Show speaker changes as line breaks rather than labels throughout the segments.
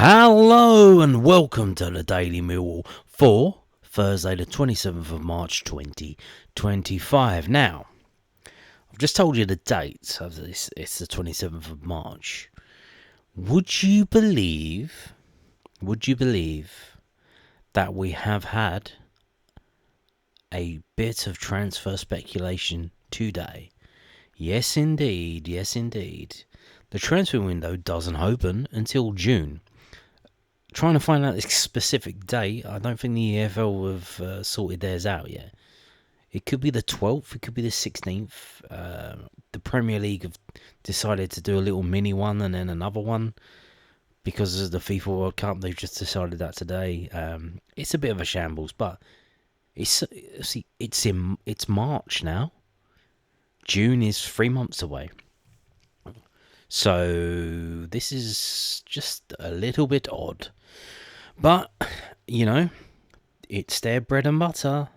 Hello and welcome to the Daily Millwall for Thursday the 27th of March 2025. Now, I've just told you the date of this. It's the 27th of March. Would you believe that we have had a bit of transfer speculation today? Yes, indeed. The transfer window doesn't open until June. Trying to find out the specific date. I don't think the EFL have sorted theirs out yet. It could be the 12th, it could be the 16th. The Premier League have decided to do a little mini one and then another one because of the FIFA World Cup. They've just decided that today. It's a bit of a shambles, but it's March now. June is 3 months away. So this is just a little bit odd. But, it's their bread and butter.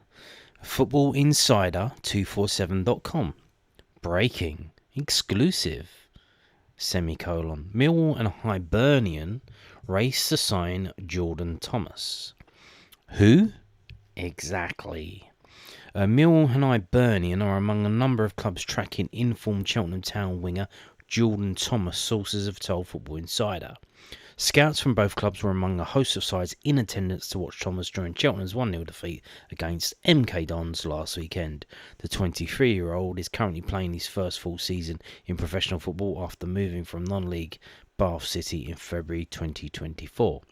Football Insider 247.com. Breaking. Exclusive. Semicolon. Millwall and Hibernian race to sign Jordan Thomas. Who? Exactly. Millwall and Hibernian are among a number of clubs tracking informed Cheltenham Town winger Jordan Thomas, sources have told Football Insider. Scouts from both clubs were among a host of sides in attendance to watch Thomas during Cheltenham's 1-0 defeat against MK Dons last weekend. The 23-year-old is currently playing his first full season in professional football after moving from non-league Bath City in February 2024.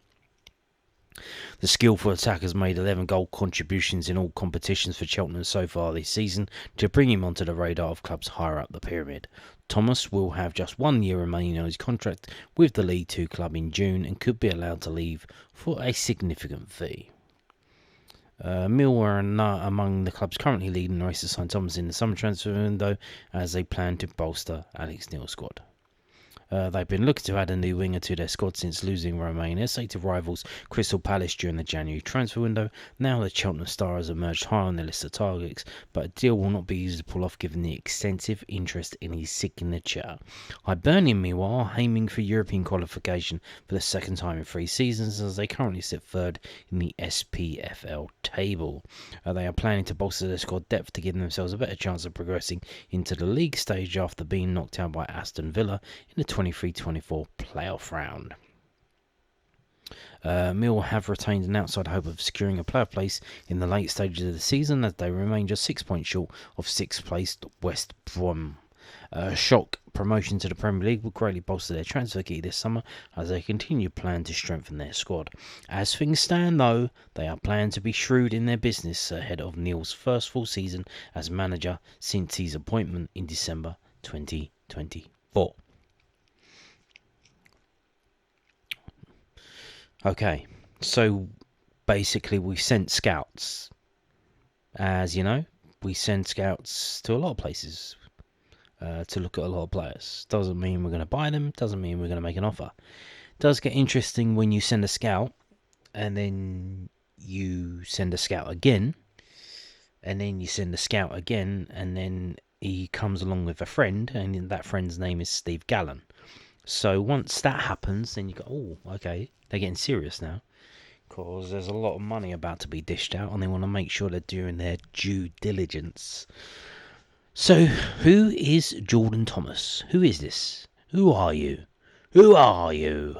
The skillful attacker has made 11 goal contributions in all competitions for Cheltenham so far this season to bring him onto the radar of clubs higher up the pyramid. Thomas will have just 1 year remaining on his contract with the League Two club in June and could be allowed to leave for a significant fee. Millwall are among the clubs currently leading the race to sign Thomas in the summer transfer window as they plan to bolster Alex Neil's squad. They've been looking to add a new winger to their squad since losing Romain Esse to rivals Crystal Palace during the January transfer window. Now the Cheltenham Star has emerged high on their list of targets, but a deal will not be easy to pull off given the extensive interest in his signature. Hibernian, meanwhile, are aiming for European qualification for the second time in 3 seasons as they currently sit third in the SPFL table. They are planning to bolster their squad depth to give themselves a better chance of progressing into the league stage after being knocked out by Aston Villa in the 23-24 playoff round. Millwall have retained an outside hope of securing a playoff place in the late stages of the season as they remain just 6 points short of 6th placed West Brom. Shock promotion to the Premier League will greatly bolster their transfer key this summer as they continue plan to strengthen their squad. As things stand though, they are planning to be shrewd in their business ahead of Neil's first full season as manager since his appointment in December 2024. Okay, so basically we sent scouts. As you know, we send scouts to a lot of places to look at a lot of players. Doesn't mean we're going to buy them, doesn't mean we're going to make an offer. It does get interesting when you send a scout and then you send a scout again and then you send a scout again and then he comes along with a friend and that friend's name is Steve Gallen. So once that happens, then you go, oh, okay, they're getting serious now because there's a lot of money about to be dished out and they want to make sure they're doing their due diligence. So, who is Jordan Thomas? Who is this? Who are you? Who are you?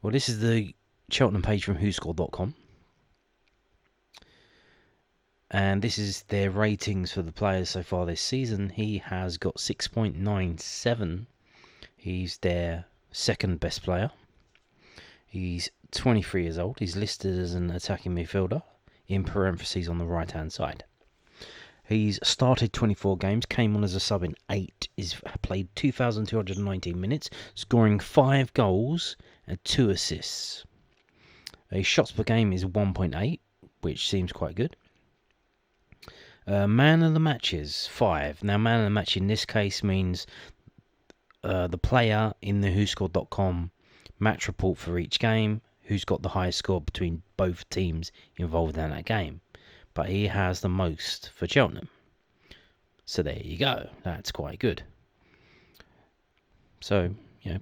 Well, this is the Cheltenham page from whoscore.com. And this is their ratings for the players so far this season. He has got 6.97. He's their second best player. He's 23 years old. He's listed as an attacking midfielder in parentheses on the right hand side. He's started 24 games, came on as a sub in 8, he's played 2,219 minutes, scoring 5 goals and 2 assists. His shots per game is 1.8, which seems quite good. Man of the matches, 5. Now, man of the match in this case means the player in the whoscore.com match report for each game, who's got the highest score between both teams involved in that game. But he has the most for Cheltenham. So there you go. That's quite good. So,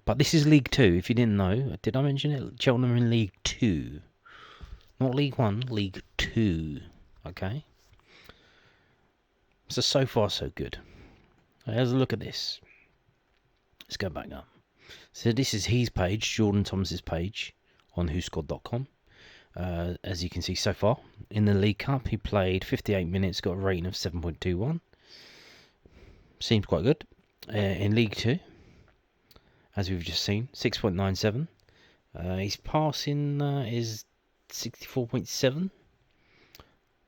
But this is League Two. If you didn't know, did I mention it? Cheltenham in League Two, not League One, League Two. Okay. So far so good. Let's look at this. Let's go back up. So this is his page, Jordan Thomas's page on whoscored.com. As you can see so far, in the League Cup, he played 58 minutes, got a rating of 7.21. Seems quite good. In League Two, as we've just seen, 6.97. His passing is 64.7.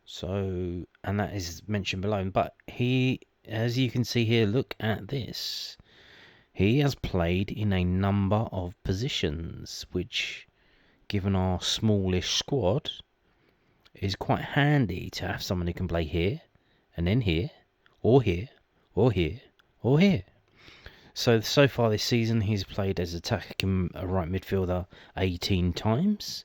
So, and that is mentioned below. But he, as you can see here, look at this. He has played in a number of positions, which, given our smallish squad, is quite handy to have someone who can play here, and then here, or here, or here, or here. So far this season, he's played as attacking right midfielder 18 times.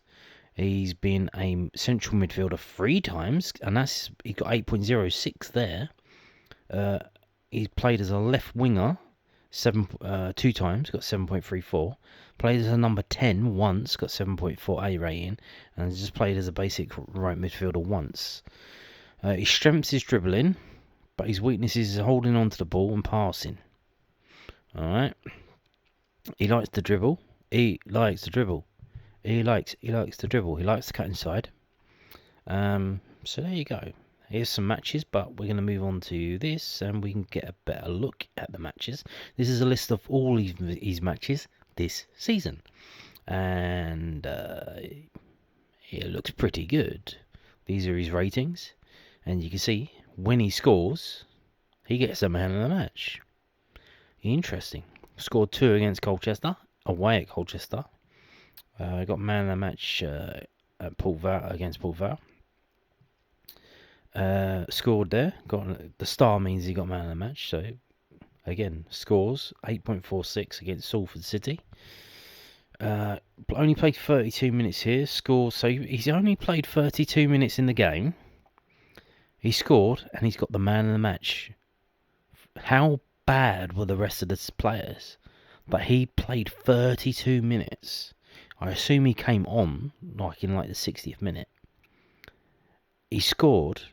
He's been a central midfielder 3 times, and he got 8.06 there. He's played as a left winger 2 times, got 7.34. Played as a number 10 once, got 7.48 rating, and just played as a basic right midfielder once. His strengths is dribbling, but his weakness is holding on to the ball and passing. Alright. He likes to dribble. He likes to dribble. He likes to dribble. He likes to cut inside. So there you go. Here's some matches, but we're going to move on to this, and we can get a better look at the matches. This is a list of all his matches this season, and it looks pretty good. These are his ratings, and you can see when he scores, he gets a man of the match. Interesting. Scored 2 against Colchester, away at Colchester. Got man of the match at against Port Vale. Scored there. Got the star means he got man of the match. So again, scores 8.46 against Salford City. Only played 32 minutes here. Scores. So he's only played 32 minutes in the game. He scored and he's got the man of the match. How bad were the rest of the players? But he played 32 minutes. I assume he came on in the 60th minute. He scored,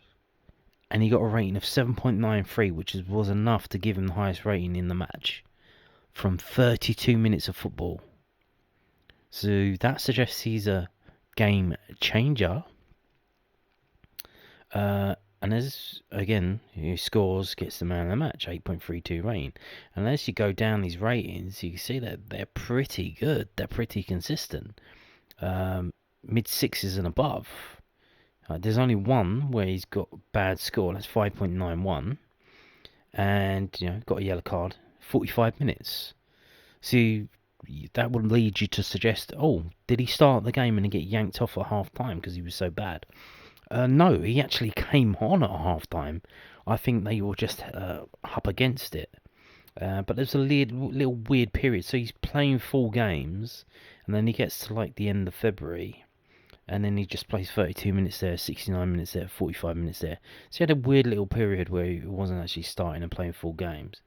and he got a rating of 7.93, which was enough to give him the highest rating in the match from 32 minutes of football. So that suggests he's a game changer. And as, again, he scores, gets the man of the match, 8.32 rating. And as you go down these ratings, you can see that they're pretty good. They're pretty consistent. Mid-6s and above. There's only one where he's got a bad score. That's 5.91. And, got a yellow card. 45 minutes. So that would lead you to suggest, did he start the game and get yanked off at half-time because he was so bad? No, he actually came on at half-time. I think they were just up against it. But there's a little weird period. So he's playing full games, and then he gets to the end of February, and then he just plays 32 minutes there, 69 minutes there, 45 minutes there. So he had a weird little period where he wasn't actually starting and playing full games.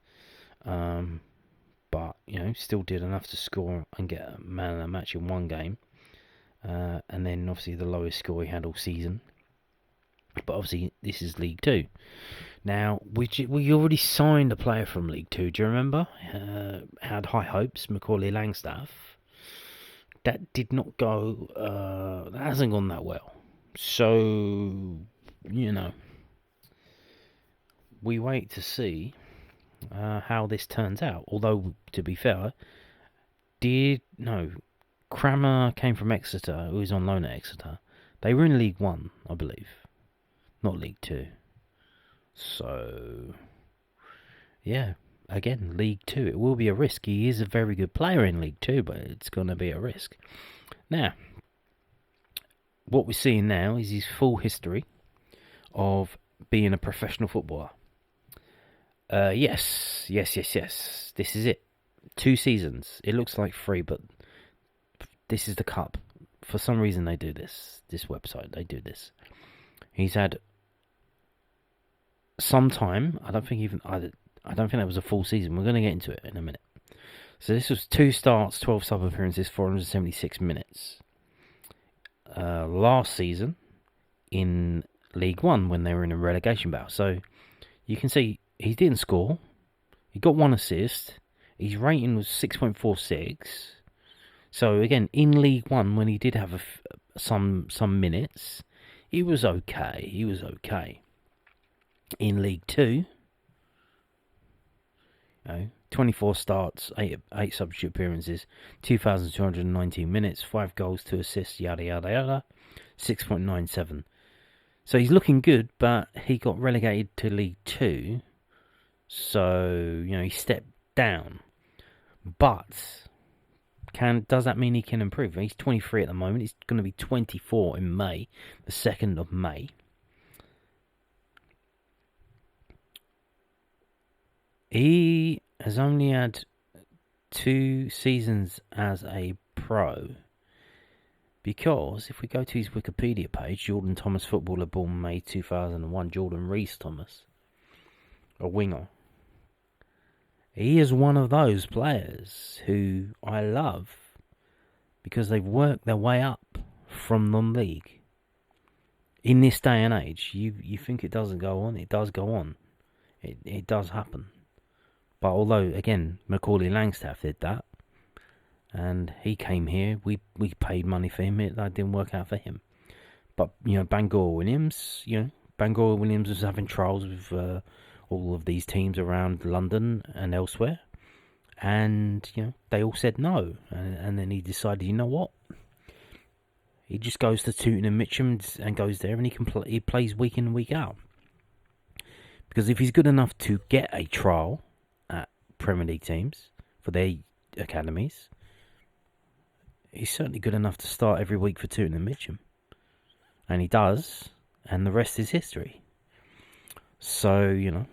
But, still did enough to score and get a man of the match in one game. And then, obviously, the lowest score he had all season. But obviously, this is League Two. Now, we already signed a player from League Two. Do you remember? Had high hopes, Macaulay Langstaff. That did not go. That hasn't gone that well. So, we wait to see how this turns out. Although, to be fair, Crammer came from Exeter, who was on loan at Exeter. They were in League One, I believe. Not League Two. So, yeah, again, League Two. It will be a risk. He is a very good player in League Two, but it's going to be a risk. Now, what we're seeing now is his full history of being a professional footballer. Yes. This is it. 2 seasons. It looks like 3, but this is the cup. For some reason, they do this. This website, they do this. He's had some time. I don't think that was a full season. We're going to get into it in a minute. So this was 2 starts, 12 sub appearances, 476 minutes. Last season in League One when they were in a relegation battle. So you can see he didn't score. He got 1 assist. His rating was 6.46. So again, in League One when he did have some minutes, he was okay. In League Two, 24 starts, 8 substitute appearances, 2,219 minutes, 5 goals, 2 assists, yada yada yada, 6.97. So he's looking good, but he got relegated to League Two, so he stepped down. But does that mean he can improve? He's 23 at the moment. He's going to be 24 in May, the 2nd of May. He has only had 2 seasons as a pro, because if we go to his Wikipedia page, Jordan Thomas, footballer, born May 2001, Jordan Reese Thomas, a winger. He is one of those players who I love because they've worked their way up from non-league. In this day and age, you think it doesn't go on, it does go on. It does happen. But although, again, Macaulay Langstaff did that, and he came here, we paid money for him, that didn't work out for him. But, Bangor Williams was having trials with all of these teams around London and elsewhere, and they all said no, and then he decided, you know what, he just goes to Tooting and Mitcham and goes there, and he plays week in and week out, because if he's good enough to get a trial at Premier League teams for their academies, he's certainly good enough to start every week for Tooting and Mitcham, and he does, and the rest is history. So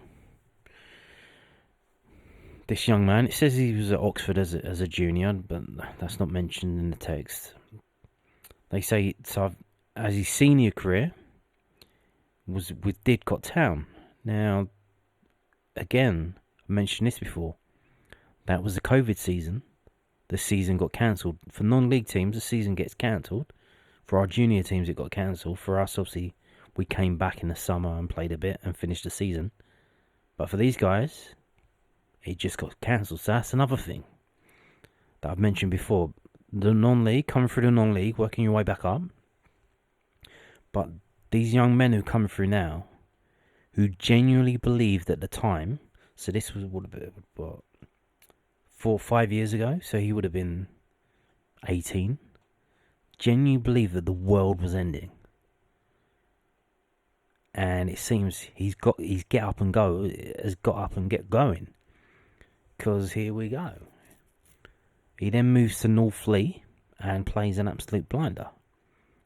this young man, it says he was at Oxford as a junior, but that's not mentioned in the text. They say as his senior career was with Didcot Town. Now, again, I mentioned this before. That was the COVID season. The season got cancelled. For non-league teams, the season gets cancelled. For our junior teams, it got cancelled. For us, obviously, we came back in the summer and played a bit and finished the season. But for these guys, it just got cancelled. So that's another thing that I've mentioned before. The non-league, coming through the non-league, working your way back up. But these young men who come through now, who genuinely believed at the time, so this was what 4 or 5 years ago, so he would have been 18, genuinely believed that the world was ending. And it seems he's got his get up and get going. Because here we go. He then moves to Northfleet and plays an absolute blinder.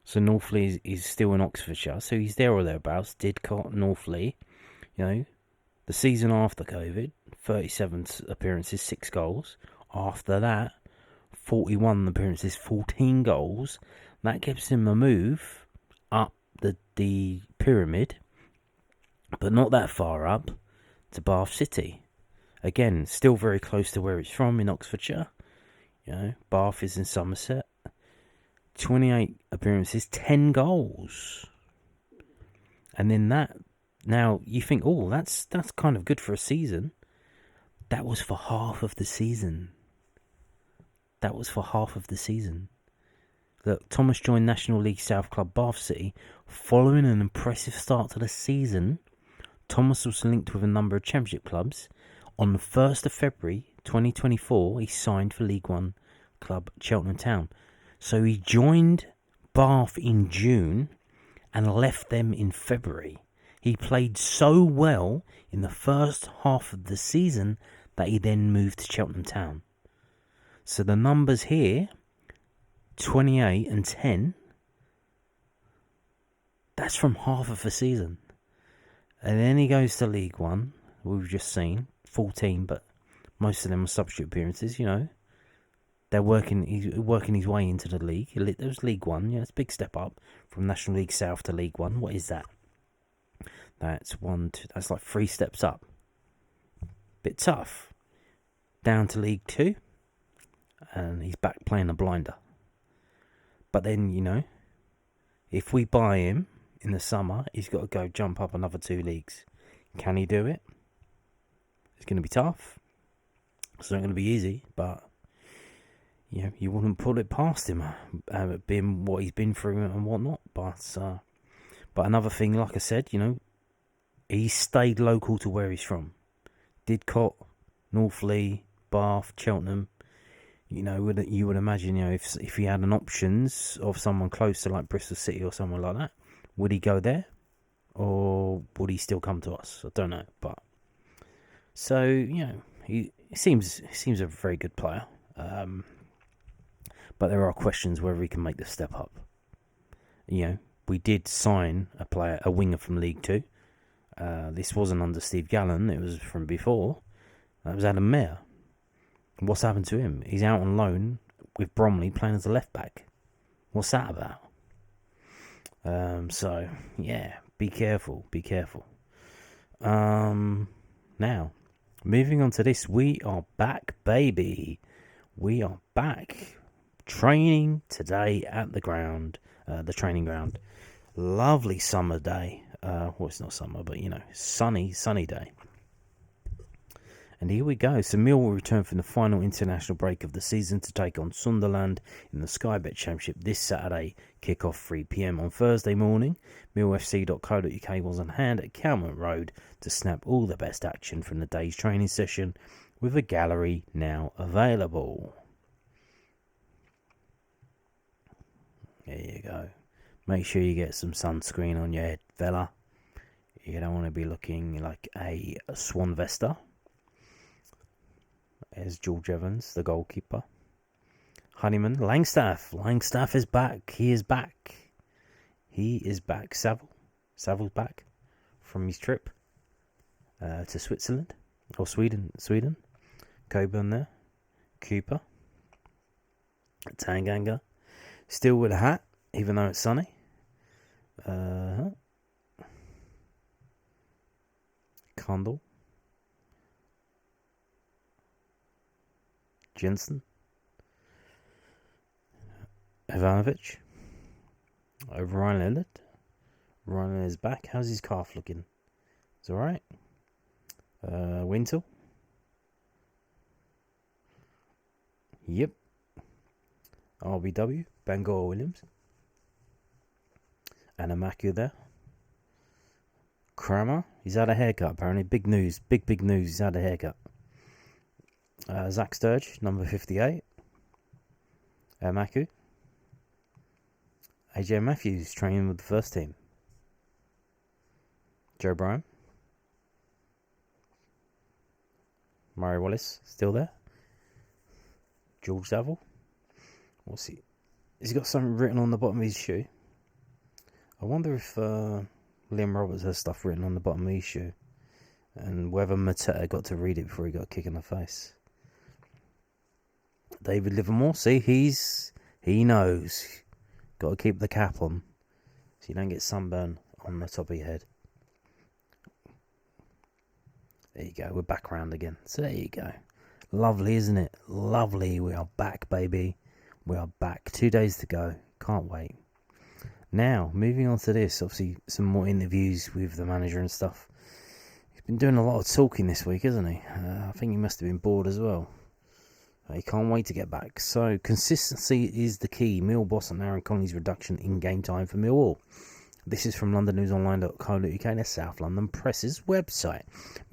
So Northfleet is still in Oxfordshire, so he's there or thereabouts. Didcot, Northfleet, the season after COVID, 37 appearances, 6 goals. After that, 41 appearances, 14 goals. That gives him a move up the pyramid, but not that far up, to Bath City. Again, still very close to where it's from in Oxfordshire. Bath is in Somerset. 28 appearances, 10 goals. And then now you think, oh, that's kind of good for a season. That was for half of the season. Look, Thomas joined National League South club Bath City. Following an impressive start to the season, Thomas was linked with a number of Championship clubs. On the 1st of February 2024, he signed for League One club Cheltenham Town. So he joined Bath in June and left them in February. He played so well in the first half of the season that he then moved to Cheltenham Town. So the numbers here, 28 and 10, that's from half of the season. And then he goes to League One, we've just seen, 14, but most of them are substitute appearances, He's working his way into the league. There's League One, it's a big step up from National League South to League One. What is that? That's like 3 steps up. Bit tough. down to League Two, and he's back playing a blinder. But then, if we buy him in the summer, he's got to go jump up another 2 leagues. Can he do it? It's going to be tough. It's not going to be easy, but you wouldn't put it past him, being what he's been through and whatnot. But another thing, like I said, he stayed local to where he's from. Didcot, Northley, Bath, Cheltenham. You would imagine, if he had an options of someone close to like Bristol City or someone like that, would he go there, or would he still come to us? I don't know, but so he seems a very good player, but there are questions whether he can make the step up. We did sign a winger from League Two. This wasn't under Steve Gallen; it was from before. That was Adam Mayer. What's happened to him? He's out on loan with Bromley playing as a left back. What's that about? So yeah, be careful. Now, moving on to this, we are back, baby. We are back. Training today at the training ground. Lovely summer day. Well, it's not summer, but sunny day. And here we go. So Millwall will return from the final international break of the season to take on Sunderland in the Sky Bet Championship this Saturday, kick-off 3 p.m. On Thursday morning, millfc.co.uk was on hand at Calmont Road to snap all the best action from the day's training session, with a gallery now available. There you go. Make sure you get some sunscreen on your head, fella. You don't want to be looking like a swan vesta. There's George Evans, the goalkeeper. Honeyman, Langstaff is back. He is back. Saville's back from his trip to Switzerland or Sweden. Coburn there. Cooper. Tanganga. Still with a hat, even though it's sunny. Cundle. Jensen, Ivanovic, Ryan Leonard. Ryan is back. How's his calf looking? It's alright. Wintle. Yep. RBW, Bangor Williams. Anamaku there. Kramer, he's had a haircut apparently. Big news, he's had a haircut. Zach Sturge, number 58. Maku. AJ Matthews training with the first team. Joe Bryan. Murray Wallace still there. George Saville. What's he? Has he got something written on the bottom of his shoe? I wonder if Liam Roberts has stuff written on the bottom of his shoe, and whether Mateta got to read it before he got a kick in the face. David Livermore, see, he knows. Got to keep the cap on so you don't get sunburn on the top of your head. There you go, we're back around again. So there you go. Lovely, isn't it? Lovely. We are back, baby. We are back. 2 days to go. Can't wait. Now, moving on to this, obviously some more interviews with the manager and stuff. He's been doing a lot of talking this week, hasn't he? I think he must have been bored as well. He can't wait to get back. So, consistency is the key. Millwall boss and Aaron Connolly's reduction in game time for Millwall. This is from londonnewsonline.co.uk, the South London Press's website.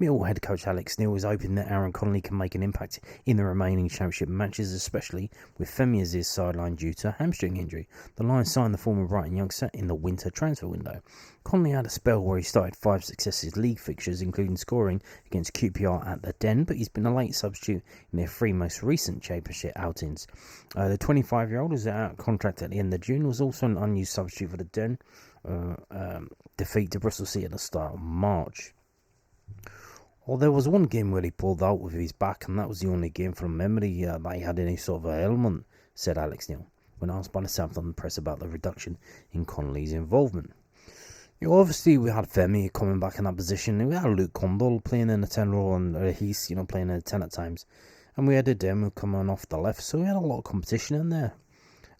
Millwall head coach Alex Neil is hoping that Aaron Connolly can make an impact in the remaining championship matches, especially with Femi Aziz's sideline due to a hamstring injury. The Lions signed the former Brighton youngster in the winter transfer window. Connolly had a spell where he started 5 successive league fixtures, including scoring against QPR at the Den, but he's been a late substitute in their 3 most recent championship outings. The 25-year-old was out of contract at the end of June, was also an unused substitute for the Den. Defeat to Bristol City at the start of March. Well, there was one game where he pulled out with his back, and that was the only game from memory that he had any sort of ailment, said Alex Neil, when asked by the South London Press about the reduction in Connolly's involvement. Obviously, we had Femi coming back in that position. We had Luke Cundle playing in a 10 role, and he's playing in a 10 at times. And we had a demo coming off the left, so we had a lot of competition in there.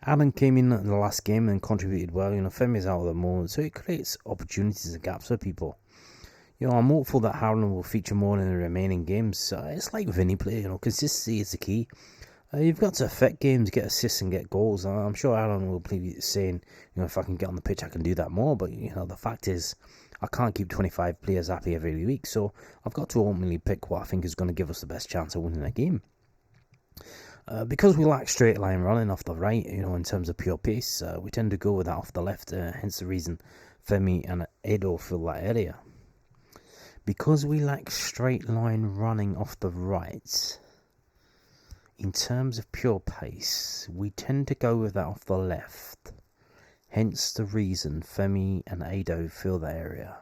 Alan came in the last game and contributed well. Femi's out at the moment, so it creates opportunities and gaps for people. I'm hopeful that Howland will feature more in the remaining games. It's like with any player, consistency is the key. You've got to affect games, get assists and get goals. I'm sure Alan will be saying, if I can get on the pitch, I can do that more. But, the fact is, I can't keep 25 players happy every week. So I've got to ultimately pick what I think is going to give us the best chance of winning a game. Because we lack straight line running off the right, in terms of pure pace, we tend to go with that off the left. Hence the reason Femi and Edo fill that area. Because we lack straight line running off the right, in terms of pure pace, we tend to go with that off the left. Hence the reason Femi and Ado fill that area.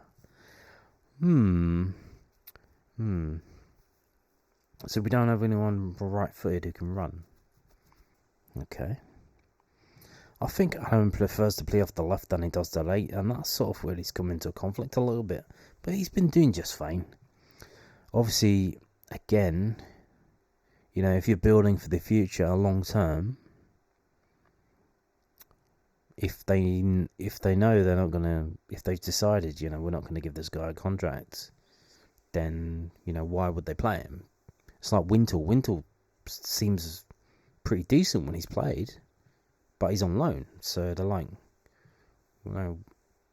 So we don't have anyone right-footed who can run. Okay. I think Alan prefers to play off the left than he does the right, and that's sort of where he's come into conflict a little bit. But he's been doing just fine. Obviously, again, if you're building for the future long term, if they know they're not gonna, if they've decided, we're not gonna give this guy a contract, then why would they play him? It's like Wintle. Wintle seems pretty decent when he's played, but he's on loan, so they're like,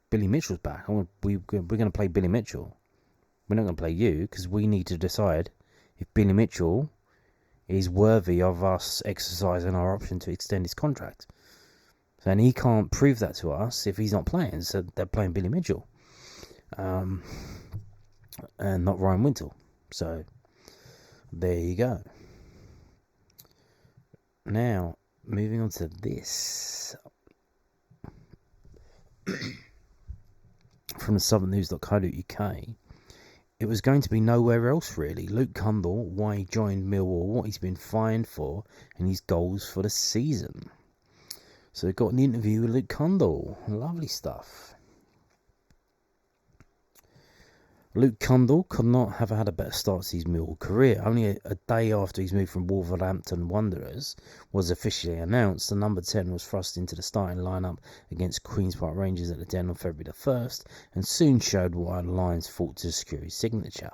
Billy Mitchell's back. We're going to play Billy Mitchell. We're not going to play you, because we need to decide if Billy Mitchell is worthy of us exercising our option to extend his contract. And he can't prove that to us if he's not playing, so they're playing Billy Mitchell. And not Ryan Wintle. So, there you go. Now, moving on to this. From the southernnews.co.uk, it was going to be nowhere else really. Luke Cundle, why he joined Millwall, what he's been fined for, and his goals for the season. So we got an interview with Luke Cundle. Lovely stuff. Luke Cundle could not have had a better start to his Millwall career. Only a day after his move from Wolverhampton Wanderers was officially announced, the number 10 was thrust into the starting lineup against Queen's Park Rangers at the Den on February the 1st, and soon showed why the Lions fought to secure his signature.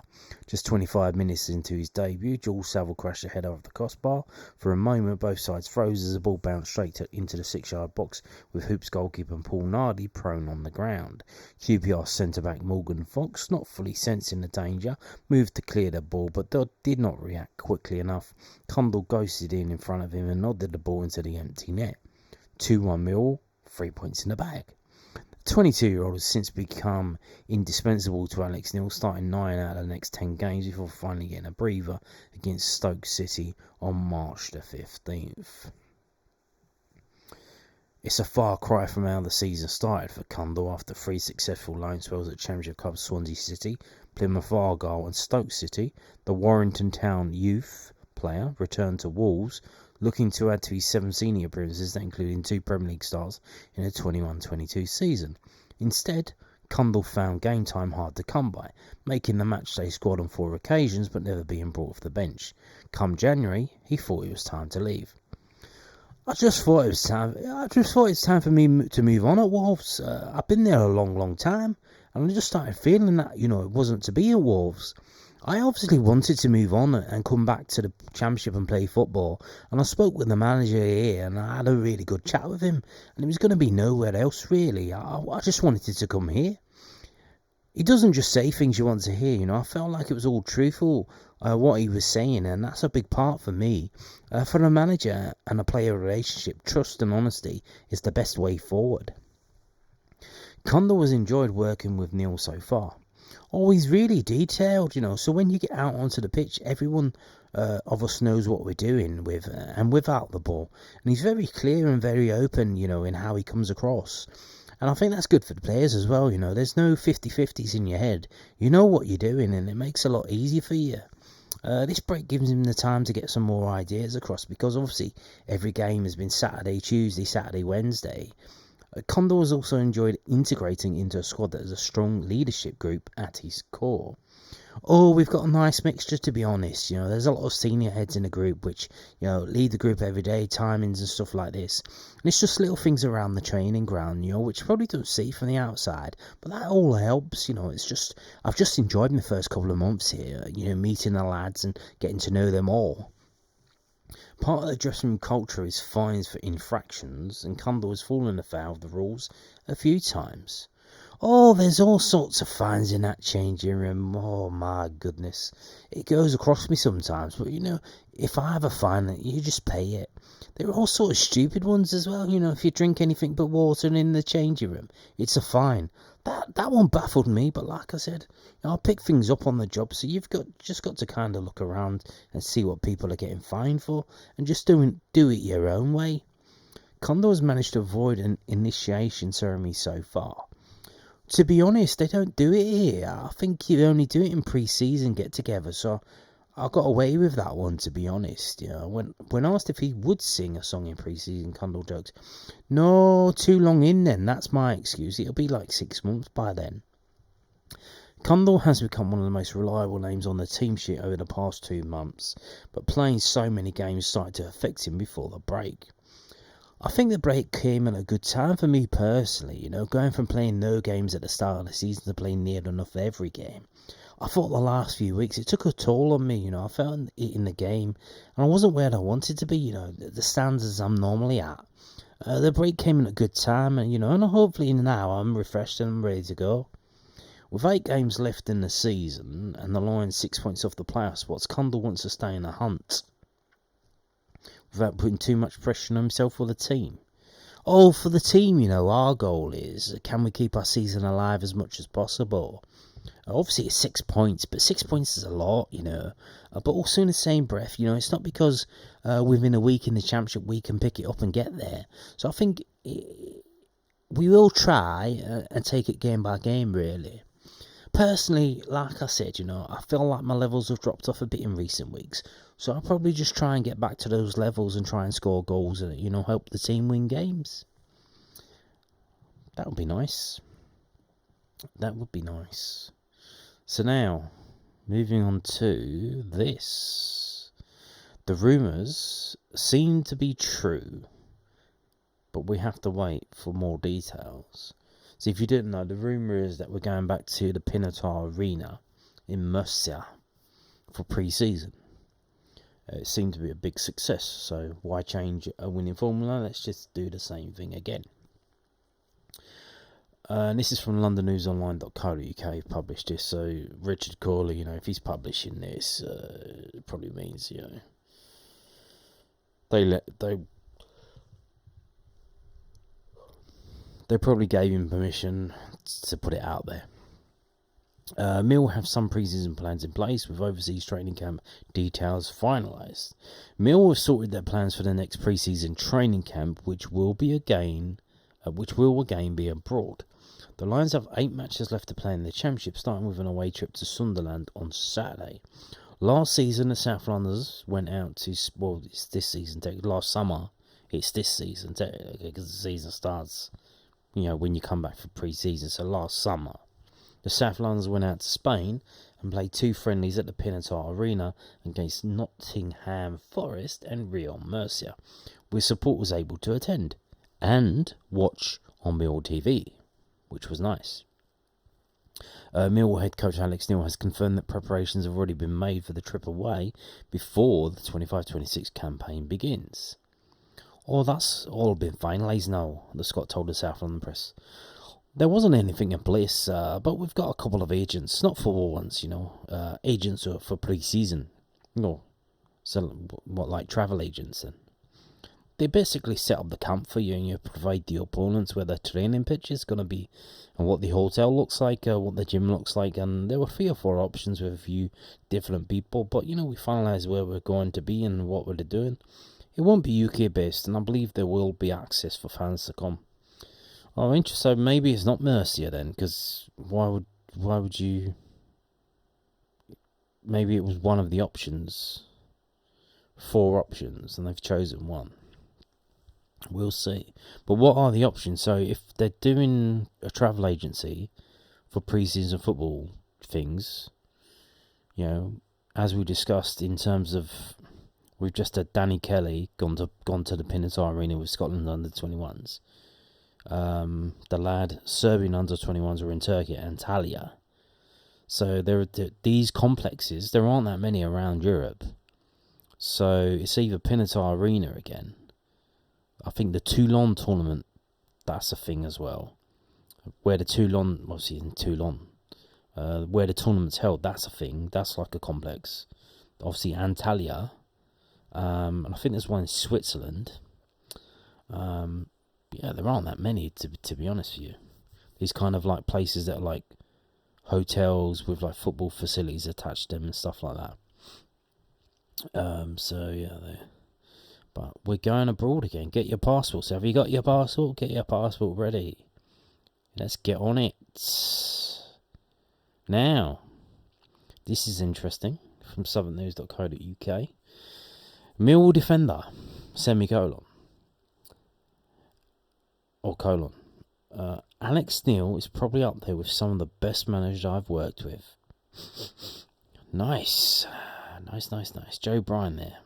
Just 25 minutes into his debut, Jules Saville crashed the header of the crossbar. For a moment, both sides froze as the ball bounced straight into the 6-yard box, with Hoops goalkeeper Paul Nardi prone on the ground. QPR centre-back Morgan Fox, not fully sensing the danger, moved to clear the ball, but did not react quickly enough. Cundle ghosted in front of him and nodded the ball into the empty net. 2-1 Millwall, 3 points in the bag. The 22-year-old has since become indispensable to Alex Neil, starting 9 out of the next 10 games before finally getting a breather against Stoke City on March the 15th. It's a far cry from how the season started for Cundle after 3 successful loan spells at Championship clubs Swansea City, Plymouth Argyle and Stoke City. The Warrington Town youth player returned to Wolves, looking to add to his 7 senior appearances that included 2 Premier League starts in the 21-22 season. Instead, Cundle found game time hard to come by, making the matchday squad on 4 occasions but never being brought off the bench. Come January, he thought it was time to leave. I just thought it was time for me to move on at Wolves. I've been there a long time, and I just started feeling that, it wasn't to be at Wolves. I obviously wanted to move on and come back to the Championship and play football, and I spoke with the manager here, and I had a really good chat with him, and it was going to be nowhere else, really. I just wanted to come here. He doesn't just say things you want to hear, I felt like it was all truthful, what he was saying, and that's a big part for me. For a manager and a player relationship, trust and honesty is the best way forward. Cundle has enjoyed working with Neil so far. Always really detailed, so when you get out onto the pitch, everyone of us knows what we're doing with and without the ball. And he's very clear and very open, in how he comes across. And I think that's good for the players as well, There's no 50-50s in your head. You know what you're doing, and it makes it a lot easier for you. This break gives him the time to get some more ideas across, because obviously every game has been Saturday, Tuesday, Saturday, Wednesday. Cundle has also enjoyed integrating into a squad that has a strong leadership group at his core. Oh, we've got a nice mixture, to be honest. There's a lot of senior heads in the group which, lead the group every day, timings and stuff like this. And it's just little things around the training ground, which you probably don't see from the outside. But that all helps, I've just enjoyed my first couple of months here, meeting the lads and getting to know them all. Part of the dressing room culture is fines for infractions, and Cundle has fallen afoul of the rules a few times. Oh, there's all sorts of fines in that changing room. Oh, my goodness. It goes across me sometimes, but, if I have a fine, you just pay it. There are all sorts of stupid ones as well. If you drink anything but water in the changing room, it's a fine. That one baffled me, but like I said, I'll pick things up on the job, so you've just got to kind of look around and see what people are getting fined for, and just do it your own way. Cundle has managed to avoid an initiation ceremony so far. To be honest, they don't do it here. I think you only do it in pre-season get-together, so I got away with that one, to be honest. When asked if he would sing a song in pre-season, Cundle joked, "No, too long in then, that's my excuse. It'll be like 6 months by then." Cundle has become one of the most reliable names on the team sheet over the past 2 months, but playing so many games started to affect him before the break. I think the break came at a good time for me personally, going from playing no games at the start of the season to playing near enough every game. I thought the last few weeks, it took a toll on me, I felt it in the game, and I wasn't where I wanted to be, the standards I'm normally at. The break came at a good time, and hopefully now I'm refreshed and I'm ready to go. With 8 games left in the season, and the Lions 6 points off the playoff spots, Cundle wants to stay in the hunt without putting too much pressure on himself or the team. Oh, for the team, our goal is, can we keep our season alive as much as possible? Obviously, it's 6 points, but 6 points is a lot, But also in the same breath, it's not because within a week in the championship we can pick it up and get there. So I think we will try and take it game by game, really. Personally, like I said, I feel like my levels have dropped off a bit in recent weeks. So I'll probably just try and get back to those levels and try and score goals and, help the team win games. That would be nice. That would be nice. So now, moving on to this. The rumours seem to be true, but we have to wait for more details. So if you didn't know, the rumour is that we're going back to the Pinatar Arena in Murcia for pre-season. It seemed to be a big success, so why change a winning formula? Let's just do the same thing again. And this is from londonnewsonline.co.uk, published this, so Richard Corley, if he's publishing this, it probably means, they probably gave him permission to put it out there. Mill have some pre-season plans in place with overseas training camp details finalised. Mill have sorted their plans for the next pre-season training camp, which will again be abroad. The Lions have 8 matches left to play in the Championship, starting with an away trip to Sunderland on Saturday. Last season, the South Londoners went out to, it's this season, last summer, it's this season, because the season starts, when you come back for pre-season, so last summer. The South Londoners went out to Spain and played 2 friendlies at the Pinatar Arena against Nottingham Forest and Real Murcia, where support was able to attend and watch on Millwall TV, which was nice. Millwall head coach Alex Neil has confirmed that preparations have already been made for the trip away before the 25-26 campaign begins. Oh, that's all been finalised now, the Scot told the South London Press. There wasn't anything in place, but we've got a couple of agents, not football ones, agents for pre-season. So what, like travel agents then? They basically set up the camp for you and you provide the opponents where the training pitch is going to be and what the hotel looks like, what the gym looks like, and there were 3 or 4 options with a few different people, but we finalised where we're going to be and what we're doing. It won't be UK based, and I believe there will be access for fans to come. Oh, interesting. So maybe it's not Murcia then, because why would you? Maybe it was one of the options. 4 options, and they've chosen one. We'll see. But what are the options? So if they're doing a travel agency for pre-season football things, as we discussed in terms of, we've just had Danny Kelly gone to the Pinatar Arena with Scotland under-21s. The lad Serbian under-21s are in Turkey and Antalya. So there are these complexes. There aren't that many around Europe. So it's either Pinatar Arena again. I think the Toulon tournament, that's a thing as well. Where the Toulon, obviously in Toulon, where the tournament's held, that's a thing. That's like a complex. Obviously Antalya, and I think there's one in Switzerland. There aren't that many, to be honest with you. These kind of like places that are like hotels with like football facilities attached to them and stuff like that. But we're going abroad again. Get your passports. Have you got your passport? Get your passport ready. Let's get on it. Now, this is interesting from southernnews.co.uk. Millwall defender, semicolon. Or colon. Alex Neil is probably up there with some of the best managers I've worked with. Nice. Joe Bryan there.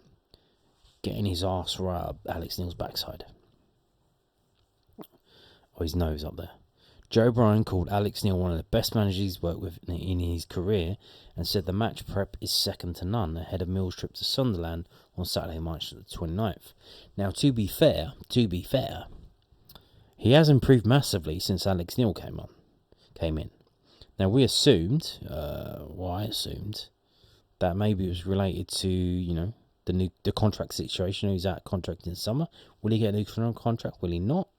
Getting his arse right up Alex Neil's backside. Or his nose up there. Joe Bryan called Alex Neil one of the best managers he's worked with in his career and said the match prep is second to none ahead of Mill's trip to Sunderland on Saturday, March the 29th. Now, to be fair, he has improved massively since Alex Neil came in. Now, I assumed that maybe it was related to, the contract situation. He's out of contract in the summer. Will he get a new contract? Will he not?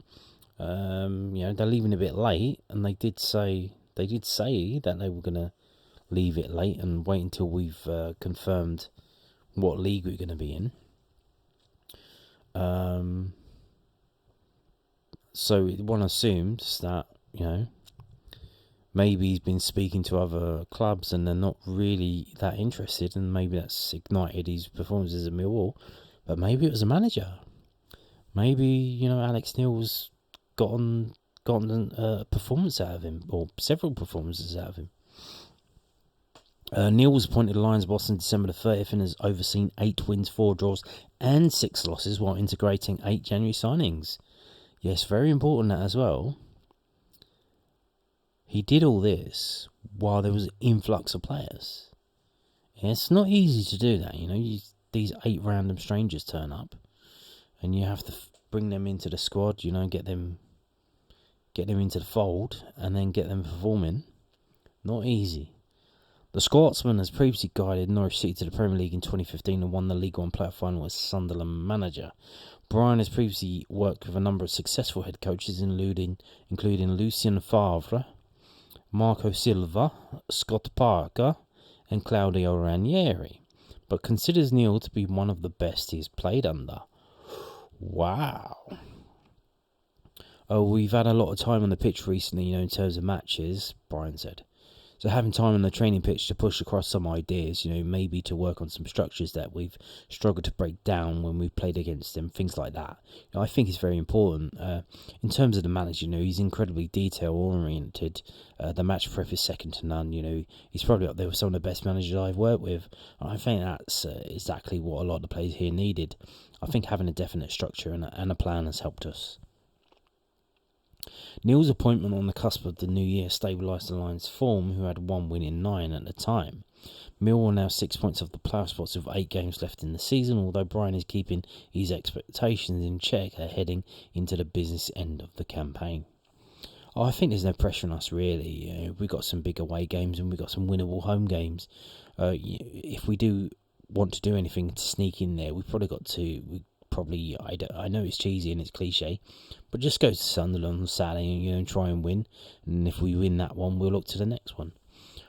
They're leaving a bit late, and they did say that they were going to leave it late and wait until we've confirmed what league we're going to be in. So one assumes that, maybe he's been speaking to other clubs and they're not really that interested, and maybe that's ignited his performances at Millwall. But maybe it was a manager. Maybe, Alex Neil's gotten a performance out of him, or several performances out of him. Neil was appointed Lions boss on December the 30th and has overseen 8 wins, 4 draws and 6 losses while integrating 8 January signings. Yes, very important that as well. He did all this while there was an influx of players. Yeah, it's not easy to do that, these 8 random strangers turn up and you have to bring them into the squad, get them into the fold and then get them performing. Not easy. The Scotsman has previously guided Norwich City to the Premier League in 2015 and won the League One playoff final as Sunderland manager. Bryan has previously worked with a number of successful head coaches, including Lucien Favre, Marco Silva, Scott Parker, and Claudio Ranieri, but considers Neil to be one of the best he's played under. Wow. We've had a lot of time on the pitch recently, in terms of matches, Bryan said. So having time on the training pitch to push across some ideas, maybe to work on some structures that we've struggled to break down when we've played against them, things like that. I think it's very important. In terms of the manager, he's incredibly detail-oriented. The match prep is second to none. He's probably up there with some of the best managers I've worked with. And I think that's exactly what a lot of the players here needed. I think having a definite structure and a plan has helped us. Neil's appointment on the cusp of the new year stabilised the Lions' form, who had 1 win in 9 at the time. Millwall now 6 points off the playoff spots with 8 games left in the season, although Bryan is keeping his expectations in check heading into the business end of the campaign. I think there's no pressure on us really. We've got some big away games and we've got some winnable home games. If we do want to do anything to sneak in there, we've probably got to... I know it's cheesy and it's cliche, but just go to Sunderland on Saturday and try and win. And if we win that one, we'll look to the next one.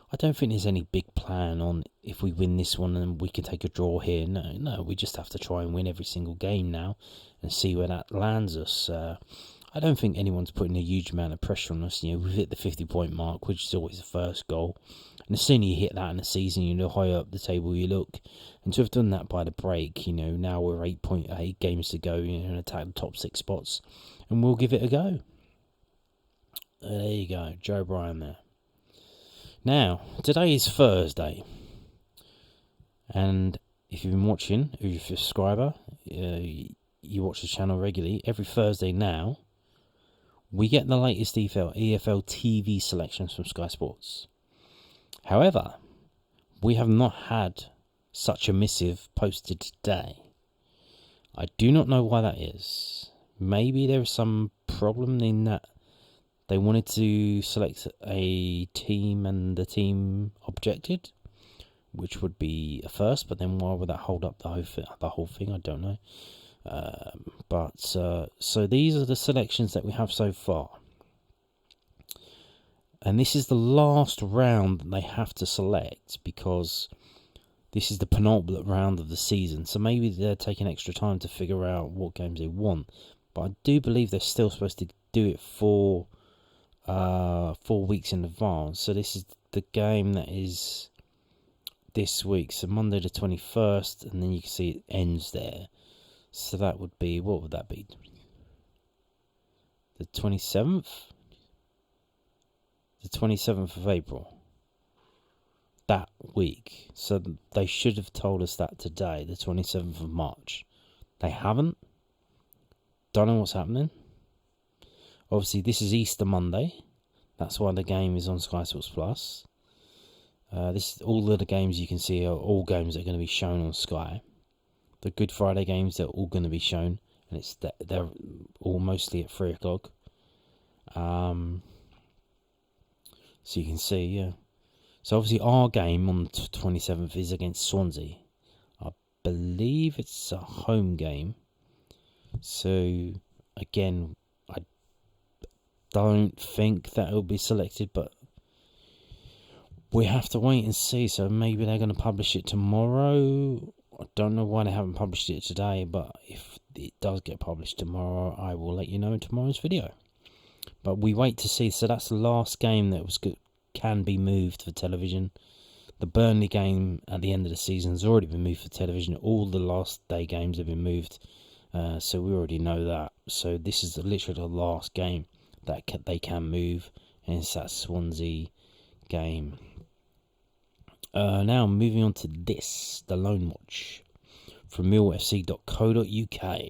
I don't think there's any big plan on if we win this one and we can take a draw here. No, we just have to try and win every single game now and see where that lands us. I don't think anyone's putting a huge amount of pressure on us. We've hit the 50-point mark, which is always the first goal. And the sooner you hit that in the season, the higher up the table you look. And to have done that by the break, now we're 8 games to go, and attack the top 6 spots. And we'll give it a go. There you go, Joe Bryan there. Now, today is Thursday. And if you've been watching, if you're a subscriber, you watch the channel regularly, every Thursday now, we get the latest EFL TV selections from Sky Sports. However, we have not had such a missive posted today. I do not know why that is. Maybe there is some problem in that they wanted to select a team and the team objected, which would be a first, but then why would that hold up the whole thing? I don't know. So these are the selections that we have so far. And this is the last round that they have to select because this is the penultimate round of the season. So maybe they're taking extra time to figure out what games they want. But I do believe they're still supposed to do it for 4 weeks in advance. So this is the game that is this week. So Monday the 21st, and then you can see it ends there. So that would be, what would that be? The 27th? The 27th of April. That week. So they should have told us that today, the 27th of March. They haven't. Don't know what's happening. Obviously, this is Easter Monday. That's why the game is on Sky Sports Plus. All of the games you can see are all games that are going to be shown on Sky. The Good Friday games, they're all going to be shown, and they're all mostly at 3 o'clock. So you can see, yeah. So obviously our game on the 27th is against Swansea. I believe it's a home game. So again, I don't think that will be selected, but we have to wait and see. So maybe they're going to publish it tomorrow. I don't know why they haven't published it today, but if it does get published tomorrow, I will let you know in tomorrow's video. But we wait to see. So that's the last game that can be moved for television. The Burnley game at the end of the season has already been moved for television. All the last day games have been moved. So we already know that. So this is literally the last game that they can move. And it's that Swansea game. Now moving on to this. The Loan Watch. From millwallfc.co.uk.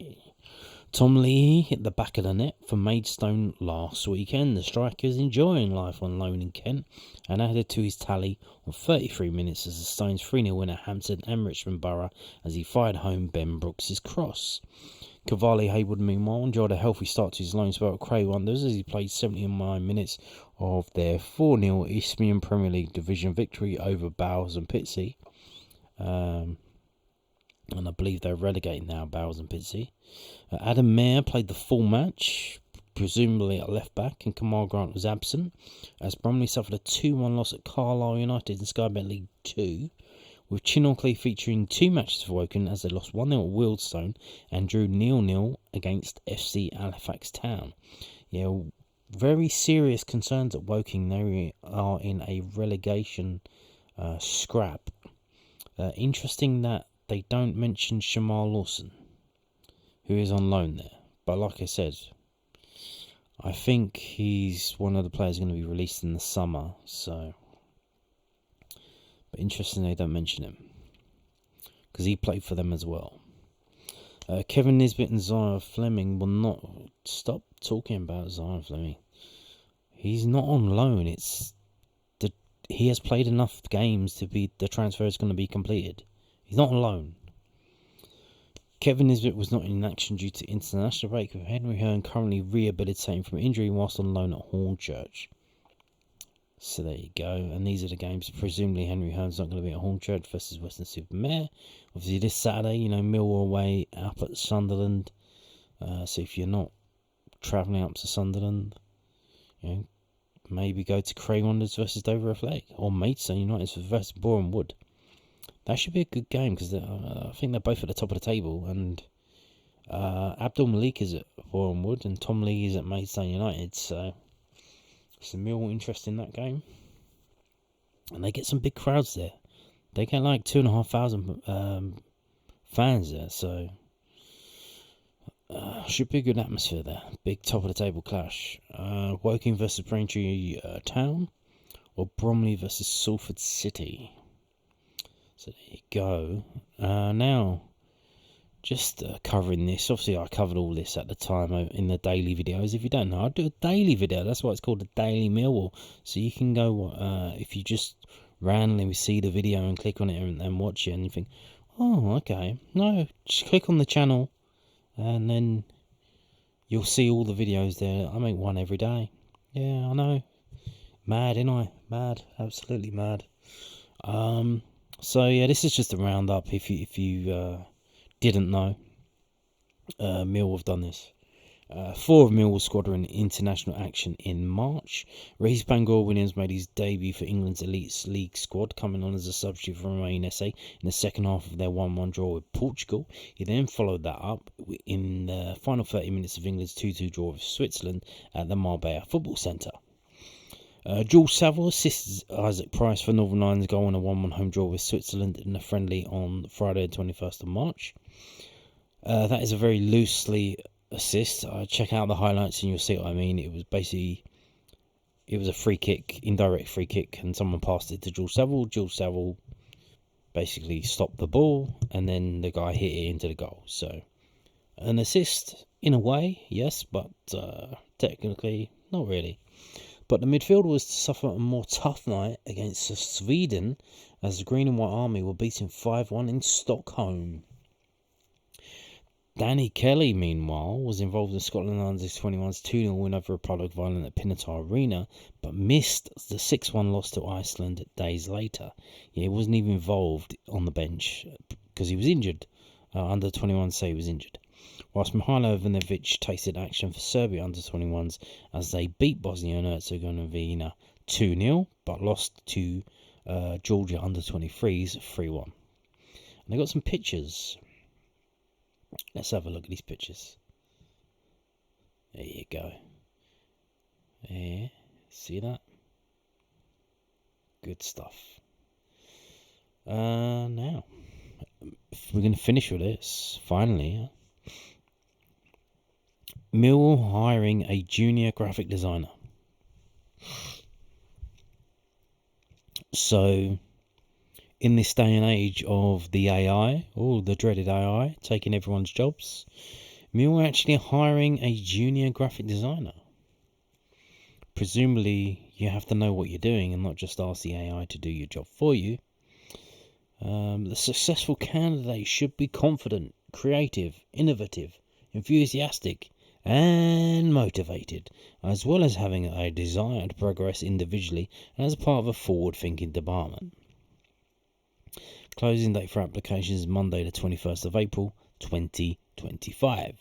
Tom Lee hit the back of the net for Maidstone last weekend. The striker is enjoying life on loan in Kent and added to his tally on 33 minutes as the Stones 3-0 win at Hampton and Richmond Borough as he fired home Ben Brooks' cross. Cavalli Hayward, meanwhile, enjoyed a healthy start to his loan spell at Cray Wonders as he played 79 minutes of their 4-0 Isthmian Premier League Division victory over Bowes and Pitsea. And I believe they're relegated now, Bowes and Pitsea. Adam Mayer played the full match, presumably at left back, and Kamal Grant was absent, as Bromley suffered a 2-1 loss at Carlisle United in Sky Bet League 2, with Chinockley featuring 2 matches for Woking as they lost 1-0 at Wealdstone and drew 0-0 against FC Halifax Town. Yeah, very serious concerns at Woking. They are in a relegation scrap. Interesting that they don't mention Shamal Lawson, who is on loan there. But like I said, I think he's one of the players going to be released in the summer. So, but interesting they don't mention him, because he played for them as well. Kevin Nisbet and Zion Fleming will not stop talking about Zion Fleming. He's not on loan. He has played enough games to be the transfer is going to be completed. He's not on loan. Kevin Nisbet was not in action due to international break, with Henry Hearn currently rehabilitating from injury whilst on loan at Hornchurch. So there you go. And these are the games. Presumably Henry Hearn's not going to be at Hornchurch versus Western-super-Mare. Obviously this Saturday, Millwall away up at Sunderland. So if you're not travelling up to Sunderland, maybe go to Cray Wonders versus Dover Athletic, or Maidstone United versus Boreham Wood. That should be a good game, because I think they're both at the top of the table, and Abdul Malik is at Boreham Wood and Tom Lee is at Maidstone United, so some real interest in that game. And they get some big crowds there. They get like 2,500 fans there, so should be a good atmosphere there. Big top of the table clash. Woking versus Braintree Town, or Bromley versus Salford City. So there you go. Now, just covering this. Obviously, I covered all this at the time in the daily videos. If you don't know, I do a daily video. That's why it's called a Daily Millwall. So you can go, if you just randomly see the video and click on it and watch it, and you think, oh, okay. No, just click on the channel, and then you'll see all the videos there. I make one every day. Yeah, I know. Mad, ain't I? Mad, absolutely mad. So yeah, this is just a roundup. If you didn't know, Mill have done this. 4 of Millwall squad are in international action in March. Reece Bangor-Williams made his debut for England's Elite League squad, coming on as a substitute for Romain SA in the second half of their 1-1 draw with Portugal. He then followed that up in the final 30 minutes of England's 2-2 draw with Switzerland at the Marbella Football Centre. Jules Saville assists Isaac Price for Northern Ireland's goal in a 1-1 home draw with Switzerland in a friendly on Friday the 21st of March. That is a very loosely assist. Check out the highlights and you'll see what I mean. It was a free kick, indirect free kick, and someone passed it to Jules Saville. Jules Saville basically stopped the ball, and then the guy hit it into the goal. So, an assist in a way, yes, but technically not really. But the midfield was to suffer a more tough night against Sweden as the Green and White Army were beaten 5-1 in Stockholm. Danny Kelly, meanwhile, was involved in Scotland Under-21's 2-0 win over Republic of Ireland at Pinatar Arena, but missed the 6-1 loss to Iceland days later. Yeah, he wasn't even involved on the bench because he was injured. Under-21 say he was injured. Whilst Mihajlo Ivanovic tasted action for Serbia Under-21s as they beat Bosnia and Herzegovina 2-0, but lost to Georgia Under-23s 3-1. And they got some pictures. Let's have a look at these pictures. There you go. Yeah, see that? Good stuff. Now, we're going to finish with this, finally. Millwall hiring a junior graphic designer. So, in this day and age of the AI, the dreaded AI, taking everyone's jobs, Millwall are actually hiring a junior graphic designer. Presumably, you have to know what you're doing and not just ask the AI to do your job for you. The successful candidate should be confident, creative, innovative, enthusiastic, and motivated, as well as having a desire to progress individually and as part of a forward-thinking department. Closing date for applications is Monday the 21st of April 2025.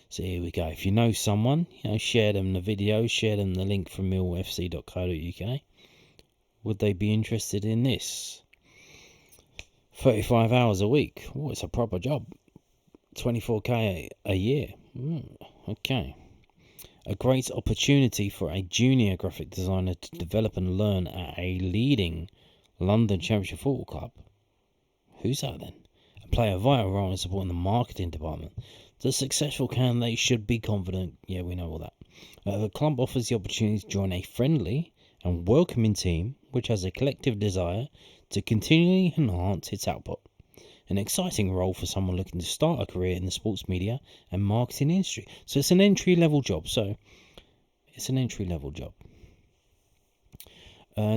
So here we go. If you know someone, share them the video, share them the link from millfc.co.uk. Would they be interested in this? 35 hours a week. Oh, it's a proper job. 24k a year. Okay. A great opportunity for a junior graphic designer to develop and learn at a leading London Championship Football Club. Who's that then? And play a vital role in supporting the marketing department. The successful candidate should be confident. Yeah, we know all that. The club offers the opportunity to join a friendly and welcoming team which has a collective desire to continually enhance its output. An exciting role for someone looking to start a career in the sports media and marketing industry. So it's an entry-level job.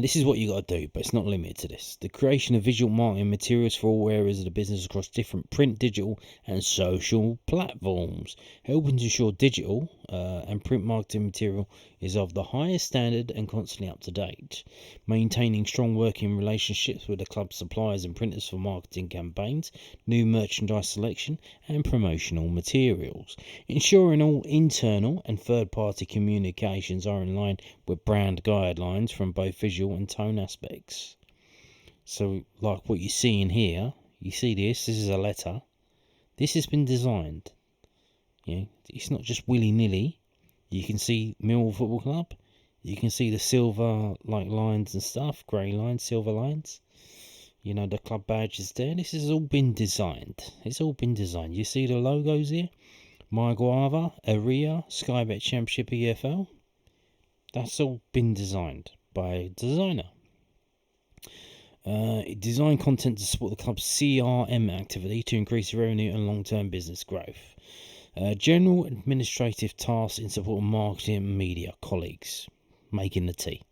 This is what you got to do, but it's not limited to this. The creation of visual marketing materials for all areas of the business across different print, digital, and social platforms, helping to ensure digital and print marketing material is of the highest standard and constantly up to date. Maintaining strong working relationships with the club suppliers and printers for marketing campaigns, new merchandise selection, and promotional materials. Ensuring all internal and third-party communications are in line with brand guidelines from both visual and tone aspects. So, like what you see in here, you see this is a letter. This has been designed. It's not just willy-nilly. You can see Millwall Football Club. You can see the silver lines and stuff, grey lines, silver lines. The club badge is there. This has all been designed. It's all been designed. You see the logos here? My Guava, Aria, Sky Bet Championship EFL. That's all been designed by a designer. It designed content to support the club's CRM activity to increase revenue and long-term business growth. General administrative tasks in support of marketing and media colleagues. Making the tea.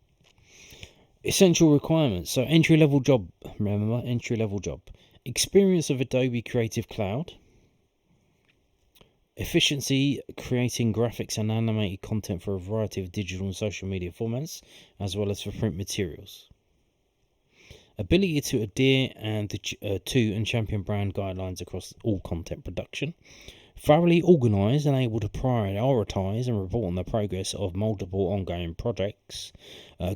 Essential requirements. So entry-level job. Remember, entry-level job. Experience of Adobe Creative Cloud. Efficiency creating graphics and animated content for a variety of digital and social media formats, as well as for print materials. Ability to adhere to and champion brand guidelines across all content production. Thoroughly organised and able to prioritise and report on the progress of multiple ongoing projects.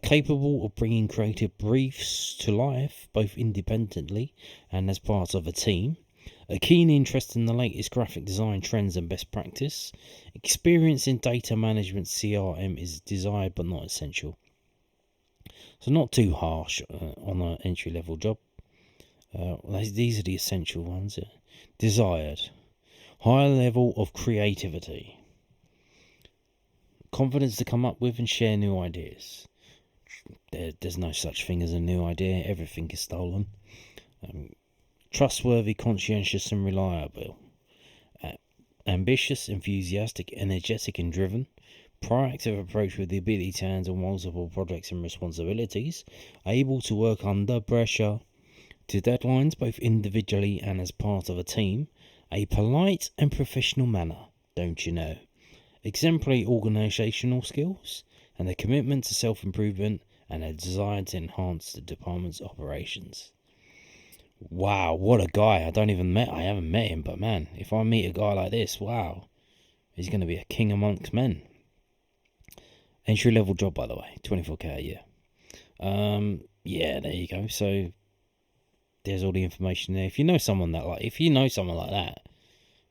Capable of bringing creative briefs to life, both independently and as part of a team. A keen interest in the latest graphic design trends and best practice. Experience in data management CRM is desired but not essential. So not too harsh on an entry-level job. These are the essential ones. Desired. Higher level of creativity. Confidence to come up with and share new ideas. There's no such thing as a new idea. Everything is stolen. Trustworthy, conscientious and reliable. Ambitious, enthusiastic, energetic and driven. Proactive approach with the ability to handle multiple projects and responsibilities. Able to work under pressure to deadlines both individually and as part of a team. A polite and professional manner, don't you know. Exemplary organisational skills and a commitment to self-improvement and a desire to enhance the department's operations. Wow, what a guy. I haven't met him, but man, if I meet a guy like this, wow, he's going to be a king amongst men. Entry level job, by the way, 24k a year. Yeah, there you go. So there's all the information there. If you know someone like that,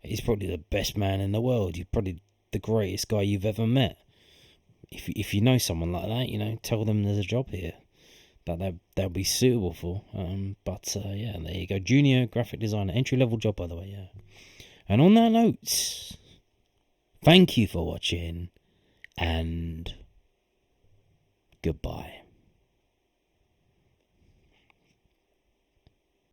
he's probably the best man in the world. You're probably the greatest guy you've ever met. If you know someone like that, tell them there's a job here that they'll be suitable for. Yeah, there you go. Junior graphic designer, entry level job, by the way. Yeah. And on that note, thank you for watching, and goodbye.